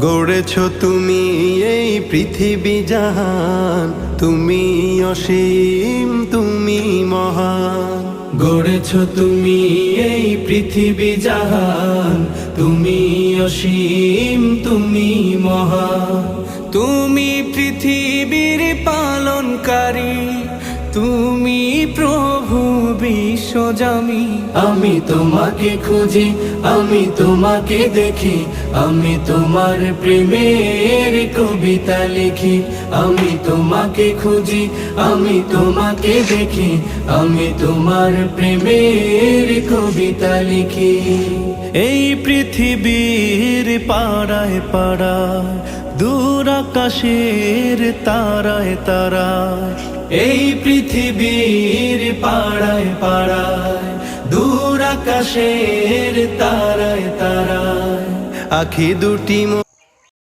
গড়েছ তুমি এই পৃথিবী জাহান, তুমি অসীম তুমি মহান। গড়েছ তুমি এই পৃথিবী জাহান, তুমি অসীম তুমি মহান। তুমি পৃথিবীর পালনকারী, তুমি প্রভু বিশ্বজামি। আমি তোমাকে খুঁজি, আমি তোমাকে দেখি, আমি তোমার প্রেমের কবিতা লিখি। আমি তোমাকে খুঁজি, আমি তোমাকে দেখি, আমি তোমার প্রেমের কবিতা লিখি। এই পৃথিবীর পাড়ায় পাড়ায়, দূর আকাশের তারায় তারায়। এই পৃথিবীর পাড়ায় পাড়ায়, দূর আকাশের তারায় তারায়। আখি দুটি